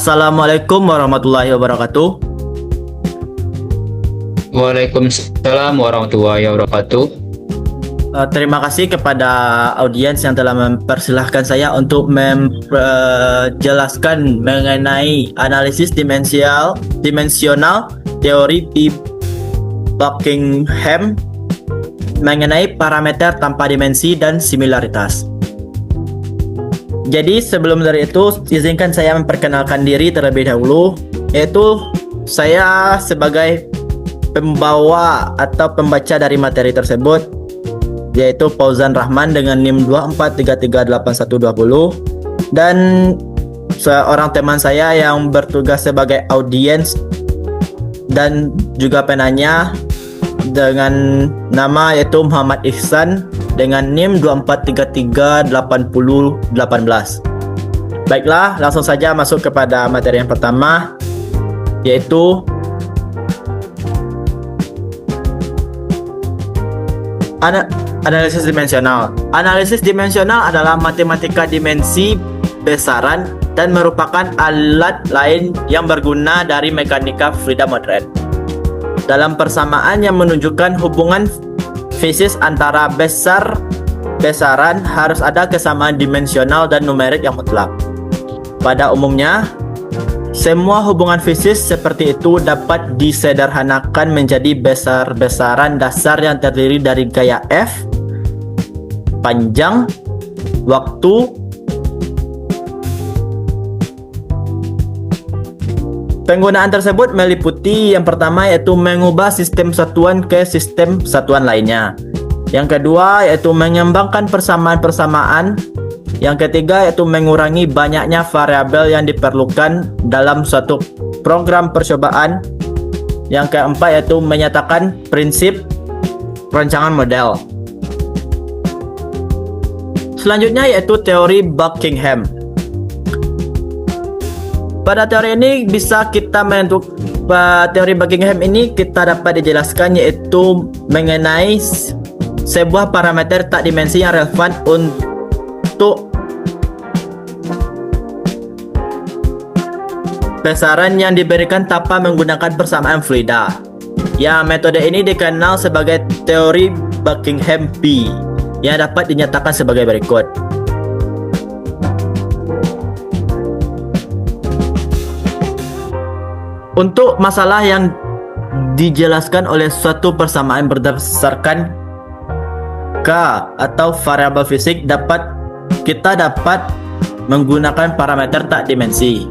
Assalamualaikum warahmatullahi wabarakatuh. Waalaikumsalam warahmatullahi wabarakatuh. Terima kasih kepada audiens yang telah mempersilahkan saya untuk menjelaskan mengenai analisis dimensional teori di Buckingham mengenai parameter tanpa dimensi dan similaritas. Jadi sebelum dari itu, izinkan saya memperkenalkan diri terlebih dahulu, yaitu saya sebagai pembawa atau pembaca dari materi tersebut, yaitu Fauzan Rahman dengan NIM 24338120, dan seorang teman saya yang bertugas sebagai audiens dan juga penanya dengan nama yaitu Muhammad Ihsan dengan NIM 24338018. Baiklah, langsung saja masuk kepada materi yang pertama, yaitu analisis dimensional. Analisis dimensional adalah matematika dimensi besaran dan merupakan alat lain yang berguna dari mekanika fluida modern. Dalam persamaan yang menunjukkan hubungan fisis antara besaran harus ada kesamaan dimensional dan numerik yang mutlak. Pada umumnya, semua hubungan fisis seperti itu dapat disederhanakan menjadi besaran dasar yang terdiri dari gaya F, panjang, waktu, penggunaan tersebut meliputi yang pertama yaitu mengubah sistem satuan ke sistem satuan lainnya. Yang kedua yaitu mengembangkan persamaan-persamaan. Yang ketiga yaitu mengurangi banyaknya variabel yang diperlukan dalam suatu program percobaan. Yang keempat yaitu menyatakan prinsip perancangan model. Selanjutnya yaitu teori Buckingham. Pada teori ini bisa kita menentukan teori Buckingham ini kita dapat dijelaskan yaitu mengenai sebuah parameter tak dimensi yang relevan untuk besaran yang diberikan tanpa menggunakan persamaan fluida. Ya, metode ini dikenal sebagai teori Buckingham B yang dapat dinyatakan sebagai berikut. Untuk masalah yang dijelaskan oleh suatu persamaan berdasarkan K atau variabel fisik kita dapat menggunakan parameter tak dimensi,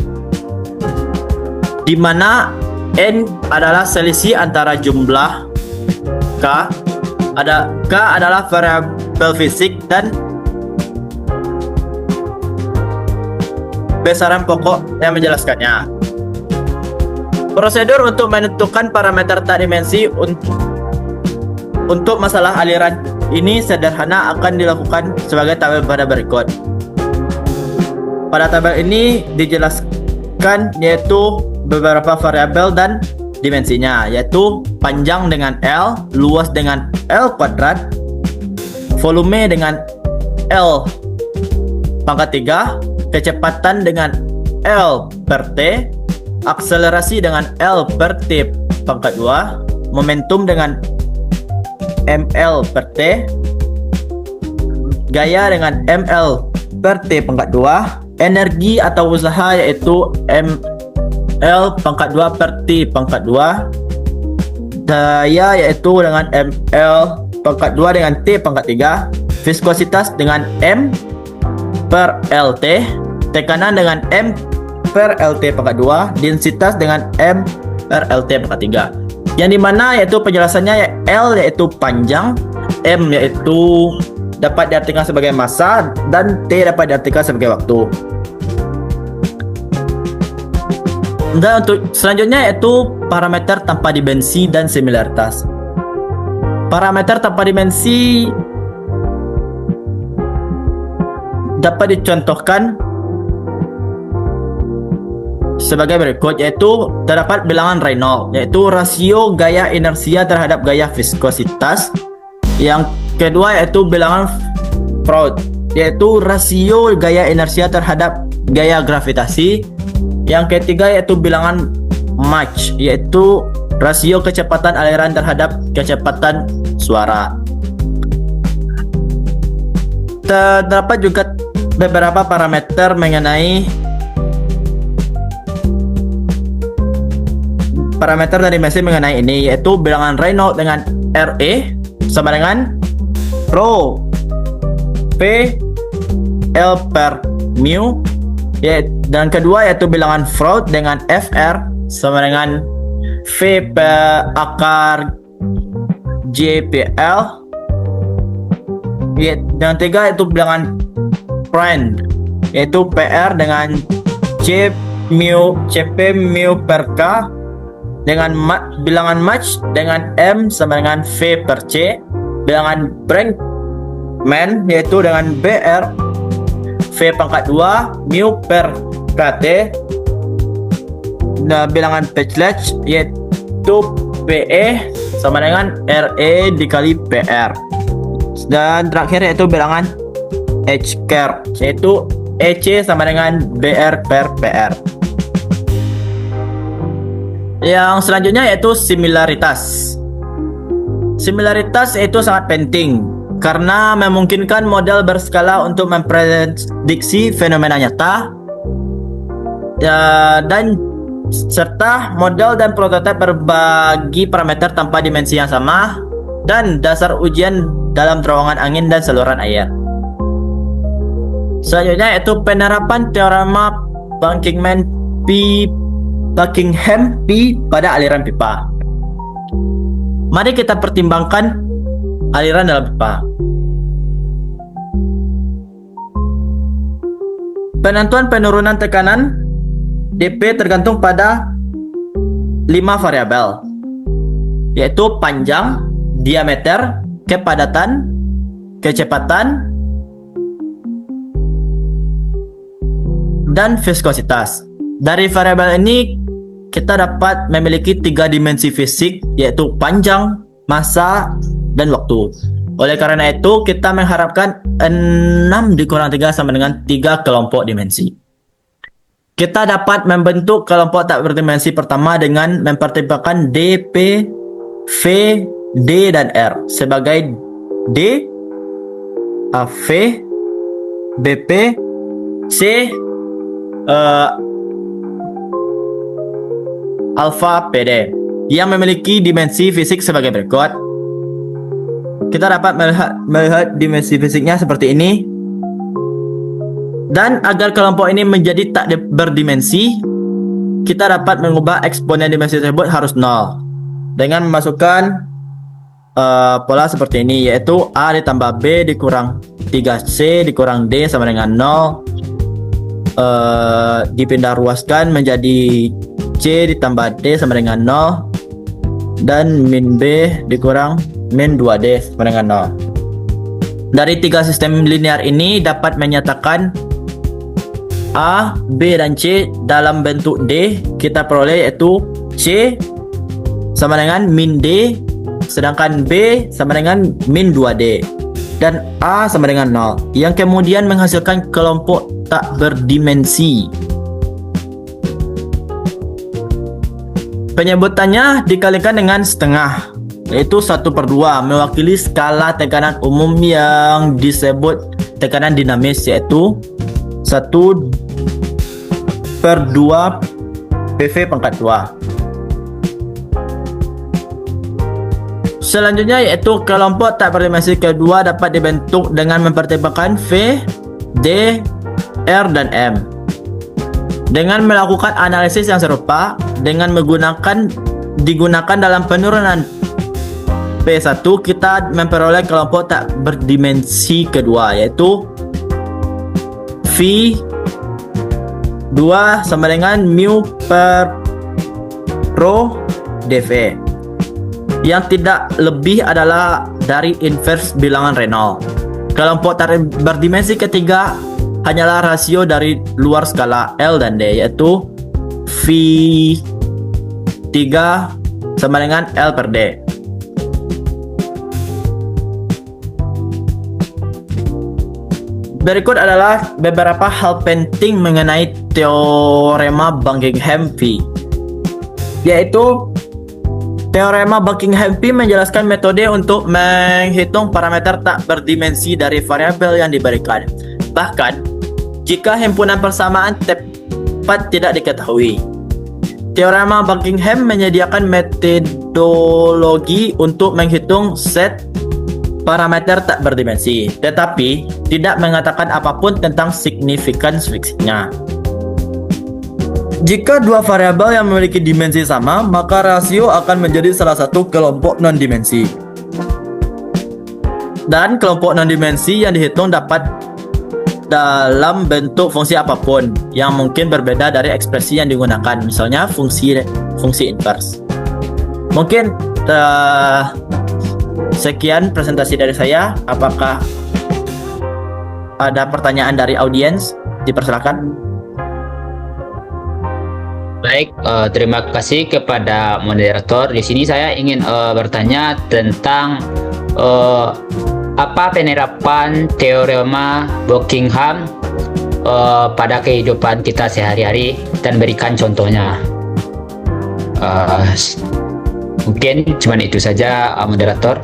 di mana N adalah selisih antara jumlah K adalah variabel fisik dan besaran pokok yang menjelaskannya. Prosedur untuk menentukan parameter tak dimensi untuk masalah aliran ini sederhana akan dilakukan sebagai tabel pada berikut. Pada tabel ini dijelaskan yaitu beberapa variabel dan dimensinya, yaitu panjang dengan L, luas dengan L kuadrat, volume dengan L pangkat 3, kecepatan dengan L per T, akselerasi dengan L per T pangkat 2, momentum dengan ml per T, gaya dengan ml per T pangkat 2, energi atau usaha yaitu ml pangkat 2 per T pangkat 2, daya yaitu dengan ml pangkat 2 dengan T pangkat 3, viskositas dengan M per LT, tekanan dengan M per LT pangkat 2, densitas dengan M per LT pangkat 3. Yang dimana yaitu penjelasannya L yaitu panjang, M yaitu dapat diartikan sebagai massa, dan T dapat diartikan sebagai waktu. Dan untuk selanjutnya yaitu parameter tanpa dimensi dan similaritas. Parameter tanpa dimensi dapat dicontohkan sebagai berikut, yaitu terdapat bilangan Reynolds, yaitu rasio gaya inersia terhadap gaya viskositas. Yang kedua yaitu bilangan Freud, yaitu rasio gaya inersia terhadap gaya gravitasi. Yang ketiga yaitu bilangan Mach, yaitu rasio kecepatan aliran terhadap kecepatan suara. Terdapat juga beberapa parameter mengenai parameter dari mesin mengenai ini, yaitu bilangan Reynolds dengan RE sama dengan Rho P L per mu, dan kedua yaitu bilangan Freud dengan FR sama dengan V per akar JPL, dan tiga yaitu bilangan Prand yaitu PR dengan CP mu per K, dengan bilangan Mach dengan M sama dengan V per C, bilangan Brinkmann yaitu dengan BR V pangkat 2 mu per KT, nah bilangan Pechlach yaitu PE sama dengan RE dikali PR, dan terakhir yaitu bilangan H-Care yaitu EC sama dengan BR per PR. Yang selanjutnya yaitu similaritas. Similaritas itu sangat penting karena memungkinkan model berskala untuk memprediksi fenomena nyata, dan serta model dan prototipe berbagi parameter tanpa dimensi yang sama, dan dasar ujian dalam terowongan angin dan saluran air. Selanjutnya yaitu penerapan teorema Buckingham P pada aliran pipa. Mari kita pertimbangkan aliran dalam pipa. Penentuan penurunan tekanan dP tergantung pada 5 variabel, yaitu panjang, diameter, kepadatan, kecepatan, dan viskositas. Dari variabel ini kita dapat memiliki 3 dimensi fisik, yaitu panjang, massa, dan waktu. Oleh karena itu kita mengharapkan 6 dikurang 3 sama dengan 3 kelompok dimensi. Kita dapat membentuk kelompok tak berdimensi pertama dengan mempertimbangkan DP, V, D, dan R sebagai D, V, BP, C, alfa PD yang memiliki dimensi fisik sebagai berikut. Kita dapat melihat dimensi fisiknya seperti ini. Dan agar kelompok ini menjadi tak berdimensi, kita dapat mengubah eksponen dimensi tersebut harus 0 dengan memasukkan pola seperti ini, yaitu A ditambah B dikurang 3C dikurang D sama dengan 0, dipindah ruaskan menjadi C ditambah D sama dengan 0, dan min B dikurang min 2D sama dengan 0. Dari 3 sistem linear ini dapat menyatakan A, B, dan C dalam bentuk D kita peroleh yaitu C sama dengan min D, sedangkan B sama dengan min 2D, dan A sama dengan 0, yang kemudian menghasilkan kelompok tak berdimensi. Penyebutannya dikalikan dengan setengah, yaitu 1/2, mewakili skala tekanan umum yang disebut tekanan dinamis, yaitu 1/2 PV pangkat 2. Selanjutnya yaitu kelompok tak berdimensi kedua dapat dibentuk dengan mempertimbangkan V, D, R, dan M. Dengan melakukan analisis yang serupa dengan digunakan dalam penurunan P1, kita memperoleh kelompok tak berdimensi kedua, yaitu V2 sama dengan mu per rho dV, yang tidak lebih adalah dari inverse bilangan Reynolds. Kelompok tak berdimensi ketiga hanyalah rasio dari luar skala L dan D, yaitu V3 sama dengan L per D. Berikut adalah beberapa hal penting mengenai teorema Buckingham-V, yaitu teorema Buckingham-V menjelaskan metode untuk menghitung parameter tak berdimensi dari variabel yang diberikan, bahkan jika himpunan persamaan tepat tidak diketahui. Teorema Buckingham menyediakan metodologi untuk menghitung set parameter tak berdimensi, tetapi tidak mengatakan apapun tentang signifikans fiksinya. Jika dua variabel yang memiliki dimensi sama, maka rasio akan menjadi salah satu kelompok non-dimensi. Dan kelompok non-dimensi yang dihitung dapat dalam bentuk fungsi apapun yang mungkin berbeda dari ekspresi yang digunakan, misalnya fungsi inverse. Mungkin sekian presentasi dari saya. Apakah ada pertanyaan dari audiens? Dipersilakan. Baik, terima kasih kepada moderator. Di sini saya ingin bertanya tentang apa penerapan teorema Buckingham pada kehidupan kita sehari-hari dan berikan contohnya. Mungkin cuma itu saja, moderator.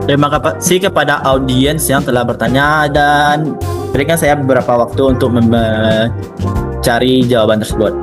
Terima kasih kepada audiens yang telah bertanya dan berikan saya beberapa waktu untuk mencari jawaban tersebut.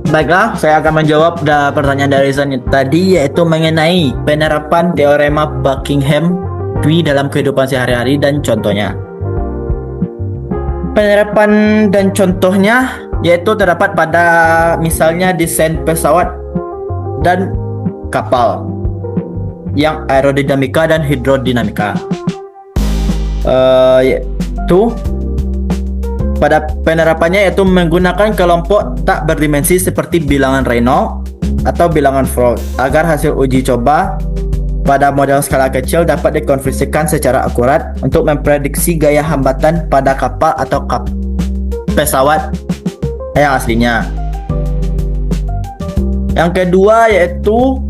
Baiklah, saya akan menjawab pertanyaan dari Zani tadi, yaitu mengenai penerapan teorema Buckingham-V dalam kehidupan sehari-hari dan contohnya. Penerapan dan contohnya yaitu terdapat pada misalnya desain pesawat dan kapal yang aerodinamika dan hidrodinamika. Yaitu pada penerapannya yaitu menggunakan kelompok tak berdimensi seperti bilangan Reynolds atau bilangan Froude agar hasil uji coba pada model skala kecil dapat dikonversikan secara akurat untuk memprediksi gaya hambatan pada kapal atau pesawat yang aslinya. Yang kedua yaitu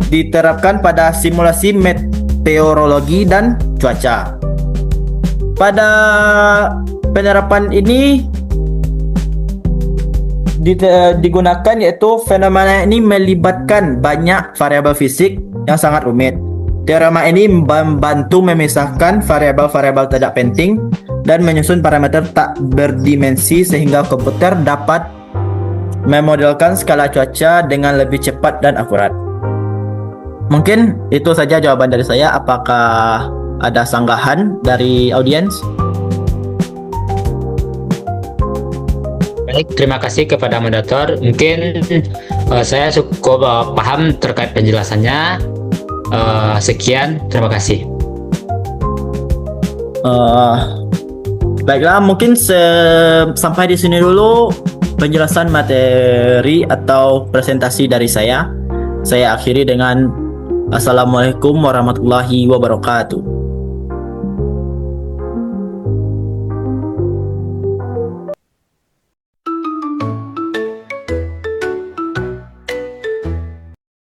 diterapkan pada simulasi meteorologi dan cuaca. Pada penerapan ini digunakan yaitu fenomena ini melibatkan banyak variabel fisik yang sangat rumit. Teorema ini membantu memisahkan variabel-variabel tidak penting dan menyusun parameter tak berdimensi sehingga komputer dapat memodelkan skala cuaca dengan lebih cepat dan akurat. Mungkin itu saja jawaban dari saya. Apakah ada sanggahan dari audiens? Baik, terima kasih kepada moderator. Mungkin saya cukup paham terkait penjelasannya. Sekian, terima kasih. Baiklah, mungkin sampai di sini dulu penjelasan materi atau presentasi dari saya. Saya akhiri dengan Assalamualaikum warahmatullahi wabarakatuh.